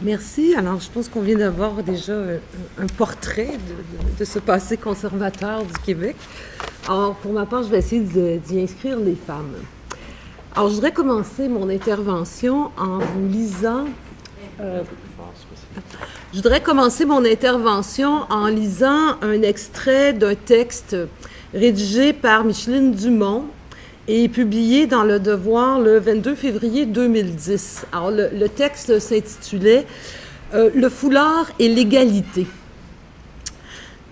Merci. Alors, je pense qu'on vient d'avoir déjà un portrait de ce passé conservateur du Québec. Alors, pour ma part, je vais essayer d'y inscrire les femmes. Alors, je voudrais commencer mon intervention en vous lisant... un extrait d'un texte rédigé par Micheline Dumont et publié dans Le Devoir le 22 février 2010. Alors, le texte s'intitulait « Le foulard et l'égalité ».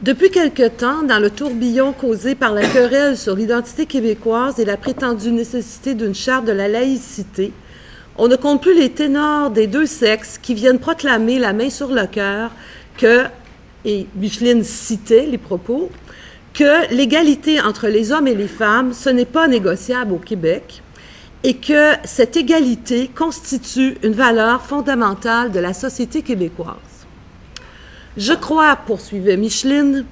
Depuis quelque temps, dans le tourbillon causé par la querelle sur l'identité québécoise et la prétendue nécessité d'une charte de la laïcité, on ne compte plus les ténors des deux sexes qui viennent proclamer la main sur le cœur que, et Micheline citait les propos, que l'égalité entre les hommes et les femmes, ce n'est pas négociable au Québec et que cette égalité constitue une valeur fondamentale de la société québécoise. Je crois, poursuivait Micheline,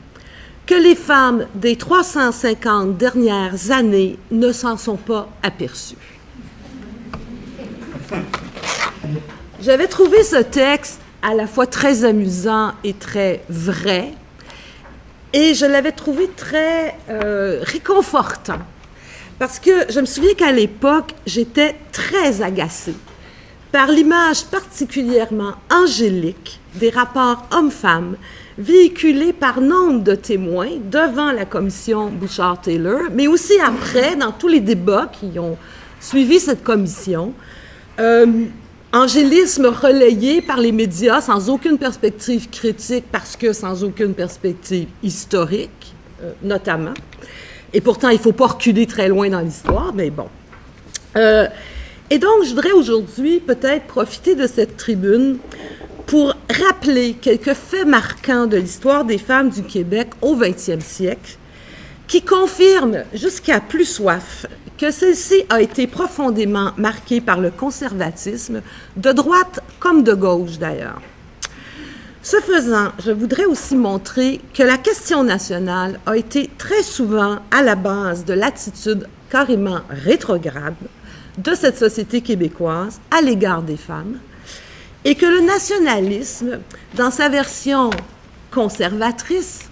que les femmes des 350 dernières années ne s'en sont pas aperçues. J'avais trouvé ce texte à la fois très amusant et très vrai, et je l'avais trouvé très réconfortant, parce que je me souviens qu'à l'époque, j'étais très agacée par l'image particulièrement angélique des rapports hommes-femmes véhiculés par nombre de témoins devant la commission Bouchard-Taylor, mais aussi après, dans tous les débats qui ont suivi cette commission, angélisme relayé par les médias sans aucune perspective critique parce que sans aucune perspective historique, notamment. Et pourtant, il ne faut pas reculer très loin dans l'histoire, mais bon. Et donc, je voudrais aujourd'hui peut-être profiter de cette tribune pour rappeler quelques faits marquants de l'histoire des femmes du Québec au 20e siècle qui confirment jusqu'à plus soif que celle-ci a été profondément marquée par le conservatisme, de droite comme de gauche d'ailleurs. Ce faisant, je voudrais aussi montrer que la question nationale a été très souvent à la base de l'attitude carrément rétrograde de cette société québécoise à l'égard des femmes, et que le nationalisme, dans sa version conservatrice,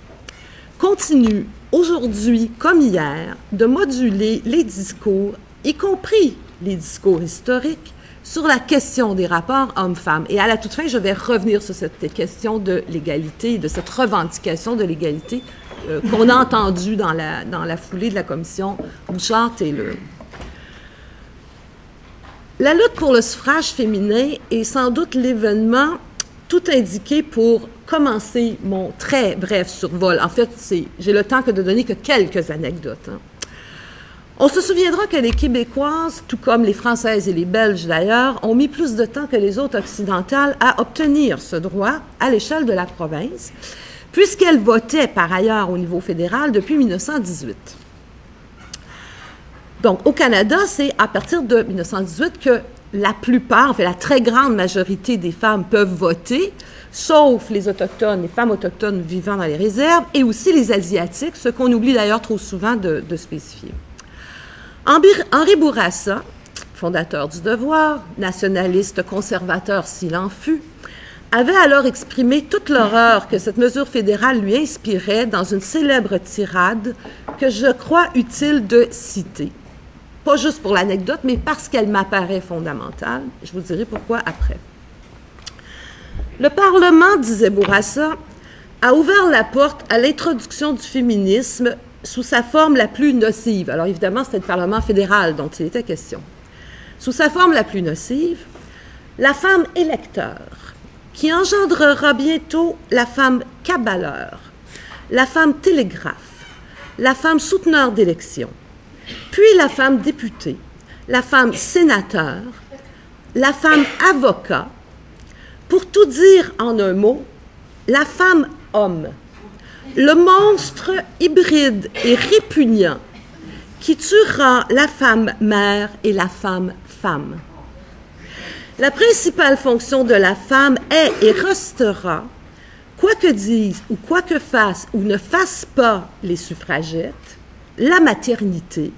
continue aujourd'hui, comme hier, de moduler les discours, y compris les discours historiques, sur la question des rapports hommes-femmes. Et à la toute fin, je vais revenir sur cette question de l'égalité, de cette revendication de l'égalité qu'on a entendue dans la foulée de la commission Bouchard-Taylor. La lutte pour le suffrage féminin est sans doute l'événement tout indiqué pour commencer mon très bref survol. En fait, j'ai le temps que de donner que quelques anecdotes. On se souviendra que les Québécoises, tout comme les Françaises et les Belges d'ailleurs, ont mis plus de temps que les autres occidentales à obtenir ce droit à l'échelle de la province, puisqu'elles votaient par ailleurs au niveau fédéral depuis 1918. Donc, au Canada, c'est à partir de 1918 que la plupart, en fait, la très grande majorité des femmes peuvent voter, sauf les Autochtones, les femmes autochtones vivant dans les réserves, et aussi les Asiatiques, ce qu'on oublie d'ailleurs trop souvent de spécifier. Henri Bourassa, fondateur du Devoir, nationaliste conservateur s'il en fut, avait alors exprimé toute l'horreur que cette mesure fédérale lui inspirait dans une célèbre tirade que je crois utile de citer. Pas juste pour l'anecdote, mais parce qu'elle m'apparaît fondamentale. Je vous dirai pourquoi après. Le Parlement, disait Bourassa, a ouvert la porte à l'introduction du féminisme sous sa forme la plus nocive. Alors évidemment, c'était le Parlement fédéral dont il était question. Sous sa forme la plus nocive, la femme électeur, qui engendrera bientôt la femme cabaleur, la femme télégraphe, la femme souteneur d'élections, puis la femme députée, la femme sénateur, la femme avocat, pour tout dire en un mot, la femme homme, le monstre hybride et répugnant qui tuera la femme mère et la femme femme. La principale fonction de la femme est et restera, quoi que disent ou quoi que fassent ou ne fassent pas les suffragettes, la maternité,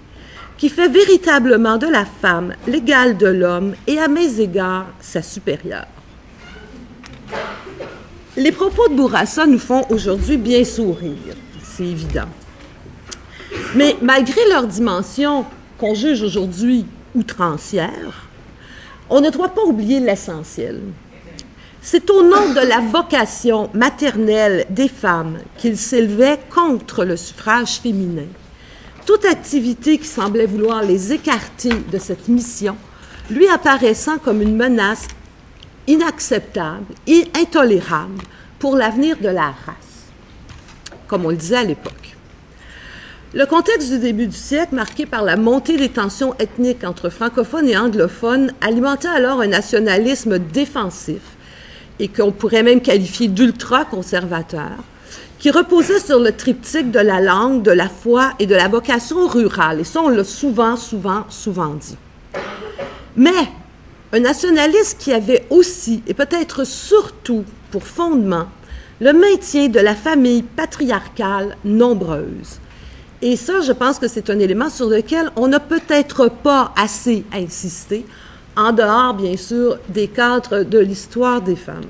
qui fait véritablement de la femme l'égale de l'homme et à mes égards sa supérieure. Les propos de Bourassa nous font aujourd'hui bien sourire, c'est évident. Mais malgré leur dimension qu'on juge aujourd'hui outrancière, on ne doit pas oublier l'essentiel. C'est au nom de la vocation maternelle des femmes qu'ils s'élevaient contre le suffrage féminin. Toute activité qui semblait vouloir les écarter de cette mission lui apparaissant comme une menace inacceptable et intolérable pour l'avenir de la race, comme on le disait à l'époque. Le contexte du début du siècle, marqué par la montée des tensions ethniques entre francophones et anglophones, alimentait alors un nationalisme défensif et qu'on pourrait même qualifier d'ultra-conservateur, qui reposait sur le triptyque de la langue, de la foi et de la vocation rurale. Et ça, on l'a souvent dit. Mais un nationaliste qui avait aussi, et peut-être surtout pour fondement, le maintien de la famille patriarcale nombreuse. Et ça, je pense que c'est un élément sur lequel on n'a peut-être pas assez insisté, en dehors, bien sûr, des cadres de l'histoire des femmes.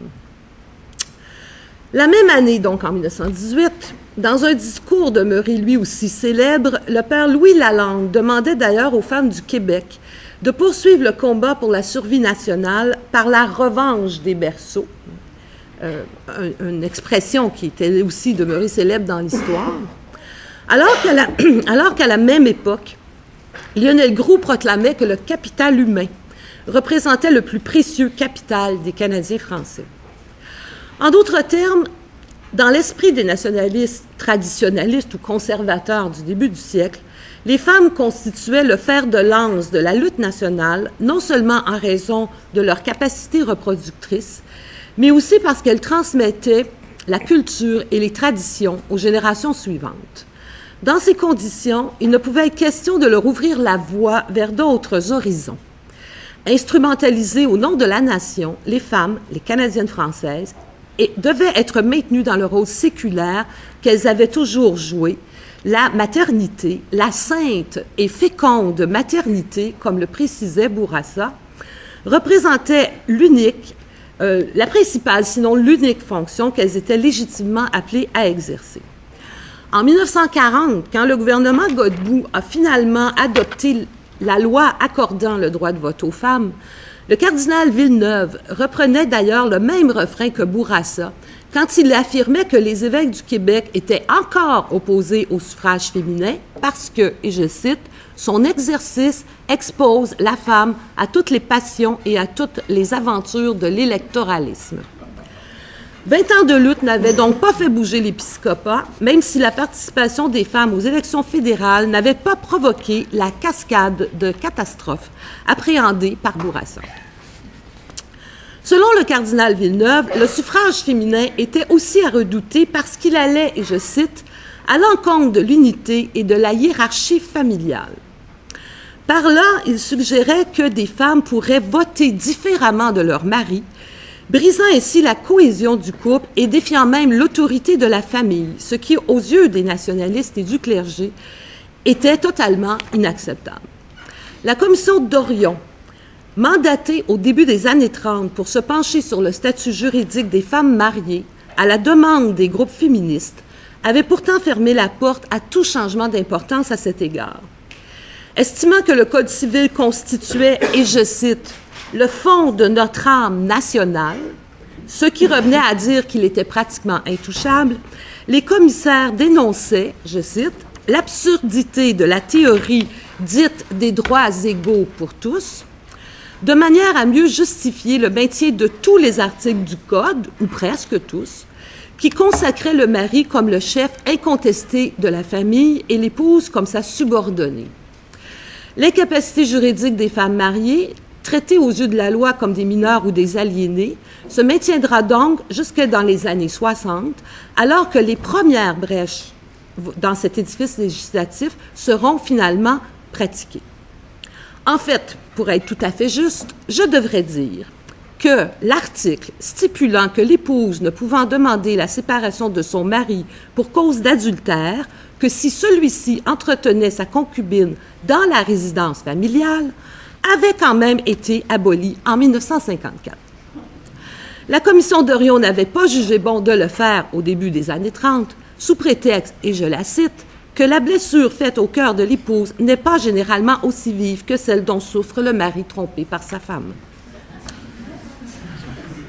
La même année, donc en 1918, dans un discours demeuré lui aussi célèbre, le père Louis Lalande demandait d'ailleurs aux femmes du Québec de poursuivre le combat pour la survie nationale par la revanche des berceaux, une expression qui était aussi demeurée célèbre dans l'histoire. Alors qu'à la même époque, Lionel Groulx proclamait que le capital humain représentait le plus précieux capital des Canadiens français. En d'autres termes, dans l'esprit des nationalistes traditionnalistes ou conservateurs du début du siècle, les femmes constituaient le fer de lance de la lutte nationale, non seulement en raison de leur capacité reproductrice, mais aussi parce qu'elles transmettaient la culture et les traditions aux générations suivantes. Dans ces conditions, il ne pouvait être question de leur ouvrir la voie vers d'autres horizons. Instrumentalisées au nom de la nation, les femmes, les Canadiennes françaises, devaient être maintenues dans le rôle séculaire qu'elles avaient toujours joué, la maternité, la sainte et féconde maternité, comme le précisait Bourassa, représentait la principale, sinon l'unique fonction qu'elles étaient légitimement appelées à exercer. En 1940, quand le gouvernement Godbout a finalement adopté la loi accordant le droit de vote aux femmes, le cardinal Villeneuve reprenait d'ailleurs le même refrain que Bourassa quand il affirmait que les évêques du Québec étaient encore opposés au suffrage féminin parce que, et je cite, « son exercice expose la femme à toutes les passions et à toutes les aventures de l'électoralisme ». 20 ans de lutte n'avaient donc pas fait bouger l'épiscopat, même si la participation des femmes aux élections fédérales n'avait pas provoqué la cascade de catastrophes appréhendée par Bourassa. Selon le cardinal Villeneuve, le suffrage féminin était aussi à redouter parce qu'il allait, et je cite, « à l'encontre de l'unité et de la hiérarchie familiale ». Par là, il suggérait que des femmes pourraient voter différemment de leur mari, brisant ainsi la cohésion du couple et défiant même l'autorité de la famille, ce qui, aux yeux des nationalistes et du clergé, était totalement inacceptable. La commission d'Orion, mandatée au début des années 30 pour se pencher sur le statut juridique des femmes mariées, à la demande des groupes féministes, avait pourtant fermé la porte à tout changement d'importance à cet égard. Estimant que le Code civil constituait, et je cite, le fond de notre âme nationale, ce qui revenait à dire qu'il était pratiquement intouchable, les commissaires dénonçaient, je cite, « l'absurdité de la théorie dite des droits égaux pour tous », de manière à mieux justifier le maintien de tous les articles du Code, ou presque tous, qui consacraient le mari comme le chef incontesté de la famille et l'épouse comme sa subordonnée. L'incapacité juridique des femmes mariées, traitées aux yeux de la loi comme des mineurs ou des aliénés, se maintiendra donc jusque dans les années 60, alors que les premières brèches dans cet édifice législatif seront finalement pratiquées. En fait, pour être tout à fait juste, je devrais dire que l'article stipulant que l'épouse ne pouvant demander la séparation de son mari pour cause d'adultère que si celui-ci entretenait sa concubine dans la résidence familiale, avait quand même été aboli en 1954. La commission Dorion n'avait pas jugé bon de le faire au début des années 30, sous prétexte, et je la cite, que la blessure faite au cœur de l'épouse n'est pas généralement aussi vive que celle dont souffre le mari trompé par sa femme.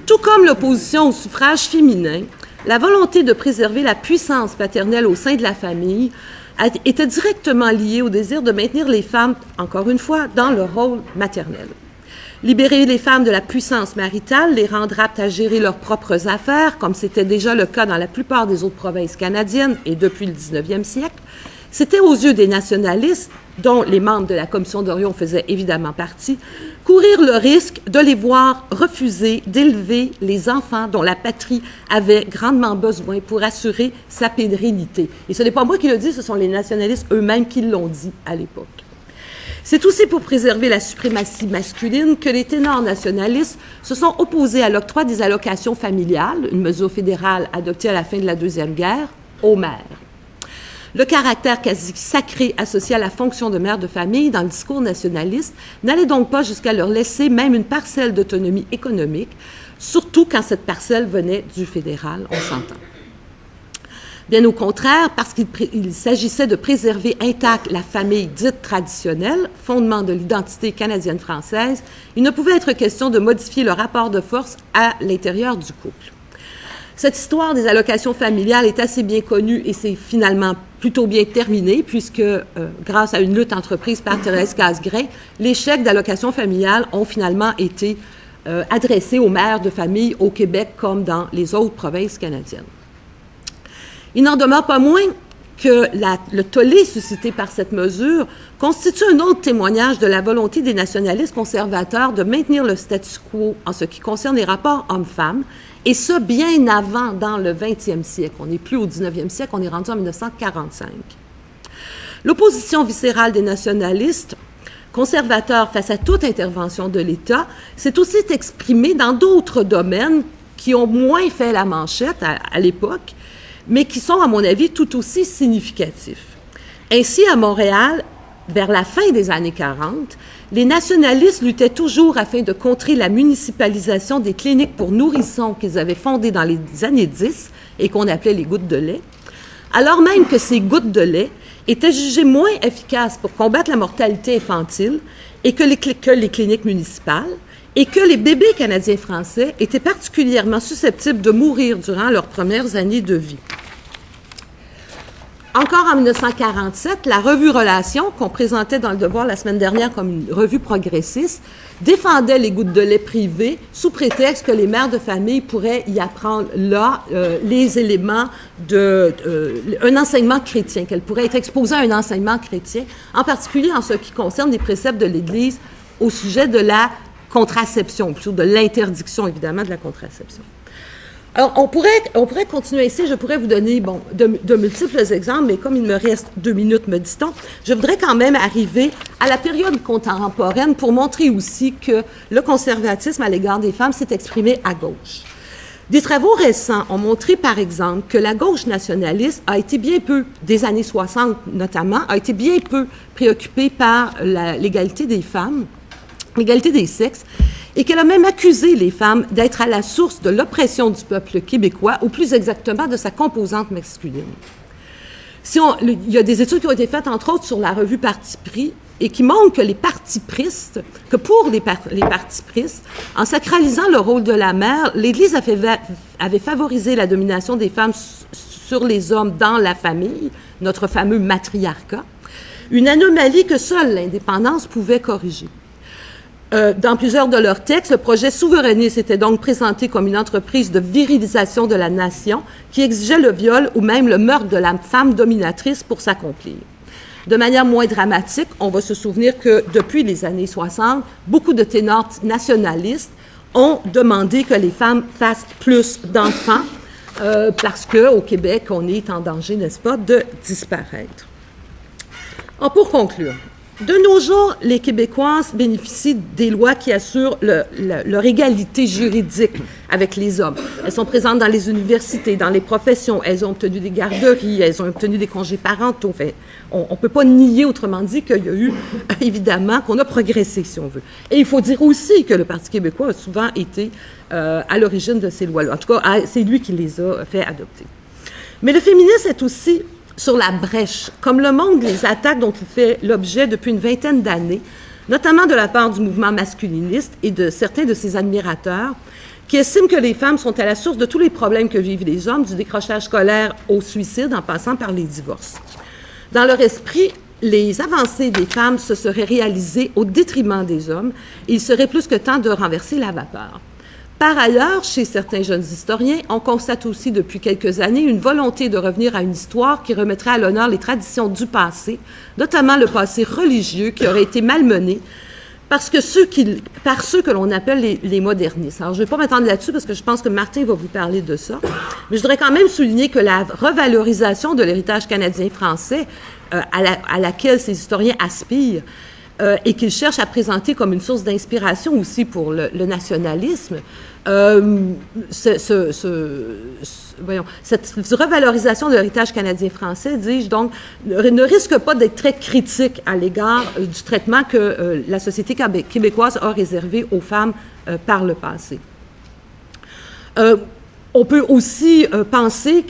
Tout comme l'opposition au suffrage féminin, la volonté de préserver la puissance paternelle au sein de la famille était directement liée au désir de maintenir les femmes, encore une fois, dans leur rôle maternel. Libérer les femmes de la puissance maritale, les rendre aptes à gérer leurs propres affaires, comme c'était déjà le cas dans la plupart des autres provinces canadiennes et depuis le 19e siècle, c'était aux yeux des nationalistes, dont les membres de la commission Dorion faisaient évidemment partie, courir le risque de les voir refuser d'élever les enfants dont la patrie avait grandement besoin pour assurer sa pérennité. Et ce n'est pas moi qui le dis, ce sont les nationalistes eux-mêmes qui l'ont dit à l'époque. C'est aussi pour préserver la suprématie masculine que les ténors nationalistes se sont opposés à l'octroi des allocations familiales, une mesure fédérale adoptée à la fin de la Deuxième Guerre, aux mères. Le caractère quasi sacré associé à la fonction de mère de famille dans le discours nationaliste n'allait donc pas jusqu'à leur laisser même une parcelle d'autonomie économique, surtout quand cette parcelle venait du fédéral, on s'entend. Bien au contraire, parce qu'il s'agissait de préserver intacte la famille dite traditionnelle, fondement de l'identité canadienne-française, il ne pouvait être question de modifier le rapport de force à l'intérieur du couple. Cette histoire des allocations familiales est assez bien connue et c'est finalement plutôt bien terminé puisque, grâce à une lutte entreprise par Thérèse Casgrain, les chèques d'allocations familiales ont finalement été adressés aux mères de famille au Québec comme dans les autres provinces canadiennes. Il n'en demeure pas moins que le tollé suscité par cette mesure constitue un autre témoignage de la volonté des nationalistes conservateurs de maintenir le statu quo en ce qui concerne les rapports hommes-femmes, et ça bien avant, dans le 20e siècle. On n'est plus au 19e siècle, on est rendu en 1945. L'opposition viscérale des nationalistes conservateurs face à toute intervention de l'État s'est aussi exprimée dans d'autres domaines qui ont moins fait la manchette à l'époque, mais qui sont, à mon avis, tout aussi significatifs. Ainsi, à Montréal, vers la fin des années 40, les nationalistes luttaient toujours afin de contrer la municipalisation des cliniques pour nourrissons qu'ils avaient fondées dans les années 10 et qu'on appelait les gouttes de lait, alors même que ces gouttes de lait étaient jugées moins efficaces pour combattre la mortalité infantile et que les cliniques municipales, et que les bébés canadiens-français étaient particulièrement susceptibles de mourir durant leurs premières années de vie. Encore en 1947, la revue Relations, qu'on présentait dans Le Devoir la semaine dernière comme une revue progressiste, défendait les gouttes de lait privées sous prétexte que les mères de famille pourraient y apprendre là les éléments un enseignement chrétien, qu'elles pourraient être exposées à un enseignement chrétien, en particulier en ce qui concerne les préceptes de l'Église au sujet de la contraception, plutôt de l'interdiction, évidemment, de la contraception. Alors, on pourrait continuer ici, je pourrais vous donner, de multiples exemples, mais comme il me reste 2 minutes, me dit-on, je voudrais quand même arriver à la période contemporaine pour montrer aussi que le conservatisme à l'égard des femmes s'est exprimé à gauche. Des travaux récents ont montré, par exemple, que la gauche nationaliste a été bien peu, des années 60 notamment, a été bien peu préoccupée par l'égalité des femmes, l'égalité des sexes, et qu'elle a même accusé les femmes d'être à la source de l'oppression du peuple québécois, ou plus exactement de sa composante masculine. Il y a des études qui ont été faites, entre autres, sur la revue Parti pris, et qui montrent que pour les partis pristes, en sacralisant le rôle de la mère, l'Église avait favorisé la domination des femmes sur les hommes dans la famille, notre fameux matriarcat, une anomalie que seule l'indépendance pouvait corriger. Dans plusieurs de leurs textes, le projet souverainiste était donc présenté comme une entreprise de virilisation de la nation qui exigeait le viol ou même le meurtre de la femme dominatrice pour s'accomplir. De manière moins dramatique, on va se souvenir que depuis les années 60, beaucoup de ténors nationalistes ont demandé que les femmes fassent plus d'enfants parce qu'au Québec, on est en danger, n'est-ce pas, de disparaître. Alors, pour conclure, De nos jours, les Québécoises bénéficient des lois qui assurent leur égalité juridique avec les hommes. Elles sont présentes dans les universités, dans les professions, elles ont obtenu des garderies, elles ont obtenu des congés parentaux. Enfin, on ne peut pas nier, autrement dit, qu'il y a eu, évidemment, qu'on a progressé, si on veut. Et il faut dire aussi que le Parti québécois a souvent été à l'origine de ces lois-là. En tout cas, c'est lui qui les a fait adopter. Mais le féminisme est aussi sur la brèche, comme le montrent les attaques dont il fait l'objet depuis une vingtaine d'années, notamment de la part du mouvement masculiniste et de certains de ses admirateurs, qui estiment que les femmes sont à la source de tous les problèmes que vivent les hommes, du décrochage scolaire au suicide, en passant par les divorces. Dans leur esprit, les avancées des femmes se seraient réalisées au détriment des hommes, et il serait plus que temps de renverser la vapeur. Par ailleurs, chez certains jeunes historiens, on constate aussi depuis quelques années une volonté de revenir à une histoire qui remettrait à l'honneur les traditions du passé, notamment le passé religieux qui aurait été malmené par ceux que l'on appelle les modernistes. Alors, je ne vais pas m'attendre là-dessus parce que je pense que Martin va vous parler de ça, mais je voudrais quand même souligner que la revalorisation de l'héritage canadien-français à laquelle ces historiens aspirent, et qu'ils cherchent à présenter comme une source d'inspiration aussi pour le nationalisme, cette revalorisation de l'héritage canadien-français, dis-je donc, ne risque pas d'être très critique à l'égard du traitement que la société québécoise a réservé aux femmes par le passé. On peut aussi penser,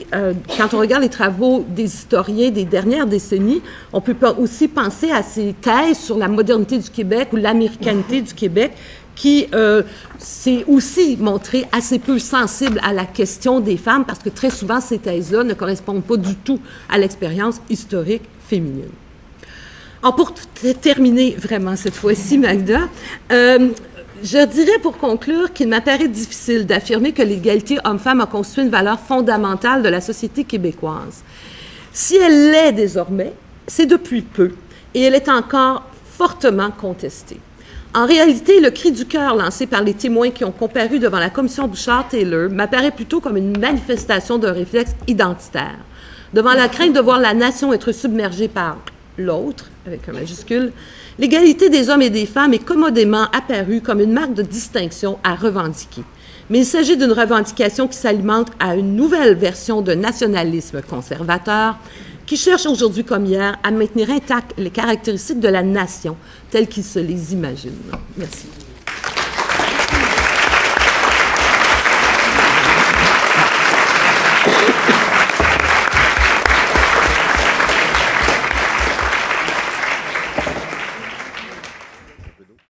quand on regarde les travaux des historiens des dernières décennies, on peut aussi penser à ces thèses sur la modernité du Québec ou l'américanité du Québec qui s'est aussi montré assez peu sensible à la question des femmes parce que très souvent, ces thèses-là ne correspondent pas du tout à l'expérience historique féminine. Alors, pour terminer vraiment cette fois-ci, Magda, je dirais pour conclure qu'il m'apparaît difficile d'affirmer que l'égalité homme-femme a constitué une valeur fondamentale de la société québécoise. Si elle l'est désormais, c'est depuis peu et elle est encore fortement contestée. En réalité, le cri du cœur lancé par les témoins qui ont comparu devant la commission Bouchard-Taylor m'apparaît plutôt comme une manifestation d'un réflexe identitaire. Devant la crainte de voir la nation être submergée par l'autre, avec un majuscule, l'égalité des hommes et des femmes est commodément apparue comme une marque de distinction à revendiquer. Mais il s'agit d'une revendication qui s'alimente à une nouvelle version de nationalisme conservateur qui cherche aujourd'hui comme hier à maintenir intactes les caractéristiques de la nation telles qu'il se les imagine. Merci.